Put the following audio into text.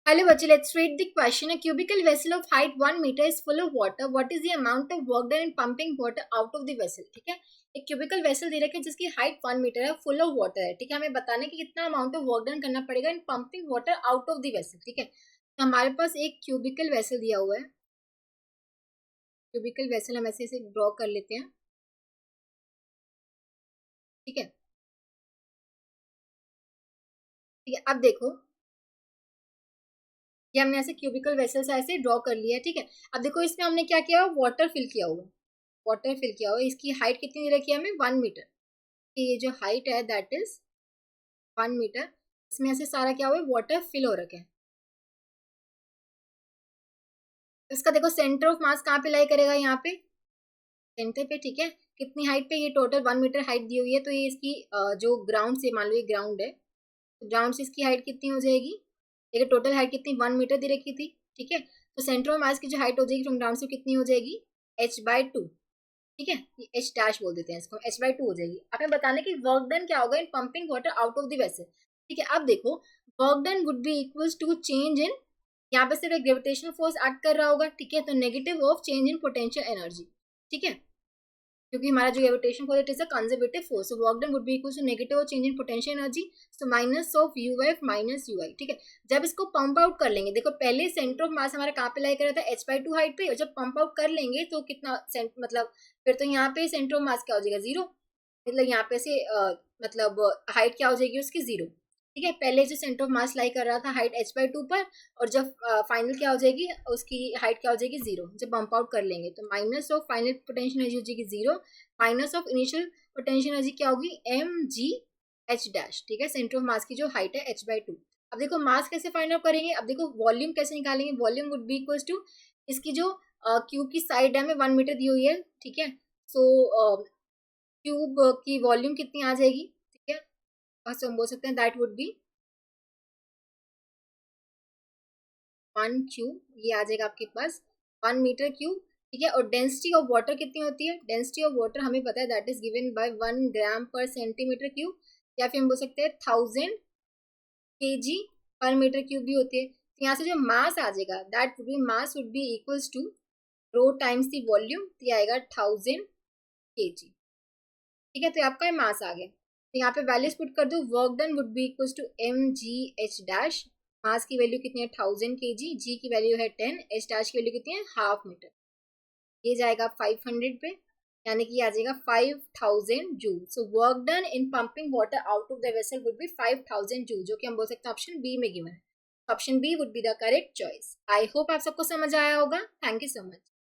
Hello, Bachchi. Let's read the question. A cubical vessel of height 1 meter is full of water. What is the amount of work done in pumping water out of the vessel? ठीक है, एक cubicle vessel दे रखी है जिसकी height 1 metre है, full of water है. ठीक है, हमें बताना है कि कितना अमाउंट ऑफ वर्क डन करना पड़ेगा in pumping water out of the vessel. ठीक है, तो हमारे पास एक क्यूबिकल वेसल दिया हुआ है. क्यूबिकल वेसल हम ऐसे इसे ड्रॉ कर लेते हैं. ठीक है, ठीक है. अब देखो, ये हमने ऐसे क्यूबिकल वेसल से ऐसे ड्रॉ कर लिया. ठीक है, अब देखो इसमें हमने क्या किया हुआ, वाटर फिल किया हुआ. वाटर फिल किया हुआ, इसकी हाइट कितनी दे रखी है हमें, 1 मीटर. ये जो हाइट है दैट इज 1 मीटर. इसमें ऐसे सारा क्या हुआ है, वाटर फिल हो रखा है. इसका देखो सेंटर ऑफ मास कहाँ पे लाई करेगा, यहाँ पे सेंटर पे. ठीक है, कितनी हाइट पे, ये टोटल 1 मीटर हाइट दी हुई है. तो ये इसकी जो ग्राउंड से, मान लो ये ग्राउंड है, तो ग्राउंड से इसकी हाइट कितनी हो जाएगी. देखिए टोटल हाइट कितनी, 1 मीटर दे रखी थी. ठीक है, तो सेंटर ऑफ मास की जो हाइट हो जाएगी फ्रॉम ग्राउंड से कितनी हो जाएगी, h/2. ठीक है, ये एच डैश बोल देते हैं इसको, h/2 हो जाएगी. आपने बताना कि वर्क डन क्या होगा in pumping water out of the vessel. ठीक है, अब देखो work done would be equals to change in, यहाँ पे सिर्फ एक ग्रेविटेशनल फोर्स एक्ट कर रहा होगा. ठीक है, तो negative of change in potential energy. ठीक है, क्योंकि हमारा जो gravitation force it is a conservative force, so work done would be equal to negative change in potential energy, so minus of UF minus UI. ठीक है, जब इसको pump out कर लेंगे, देखो पहले सेंटर ऑफ मास हमारा कहाँ पे लाई कर रहा था, h/2 हाइट पे, और जब पंप आउट कर लेंगे तो कितना मतलब फिर तो यहाँ पे सेंटर ऑफ मास क्या हो जाएगा, 0. मतलब यहाँ पे से मतलब हाइट क्या हो जाएगी उसकी, 0. ठीक है, पहले जो सेंटर ऑफ मास लाई कर रहा था हाइट h/2 पर, और जब फाइनल क्या हो जाएगी उसकी हाइट क्या हो जाएगी, 0. जब बम्प आउट कर लेंगे तो minus of final potential energy हो जाएगी 0, minus of initial potential energy क्या होगी, mgh डैश. ठीक है, सेंटर ऑफ मास की जो हाइट है h/2. अब देखो मास कैसे फाइंड आउट करेंगे, अब देखो वॉल्यूम कैसे निकालेंगे. Volume would be equal to इसकी जो क्यूब की साइड है हमें 1 मीटर दी हुई है. ठीक है, सो क्यूब की वॉल्यूम कितनी आ जाएगी. ठीक है, और हम बोल सकते हैं दैट वुड बी 1 क्यूब. ये आ जाएगा आपके पास 1 मीटर क्यूब. ठीक है, और डेंसिटी ऑफ वाटर कितनी होती है, डेंसिटी ऑफ वाटर हमें पता है दैट इज गिवन बाय 1 ग्राम पर सेंटीमीटर क्यूब, या फिर हम बोल सकते हैं 1000 kg पर मीटर क्यूब भी होती है. तो यहाँ से जो मास आ जाएगा that would be, mass would be equals to rho times the volume, तो आएगा 1000 kg. ठीक है, तो आपका मास आ गया. तो यहाँ पे वैल्यूज पुट कर दो, work done would be equals to mgh dash. Mass की वैल्यू कितनी है 1000 kg, जी की वैल्यू है 10, h डैश की वैल्यू कितनी है हाफ मीटर. ये जाएगा 500 पे, यानी कि आ जाएगा 5000 joule. So work done in pumping water out of the vessel would be 5000 joule, जो कि हम बोल सकते हैं ऑप्शन बी में गिवन है. Option B would be the correct choice. I hope आप सबको समझ आया होगा. Thank you so much.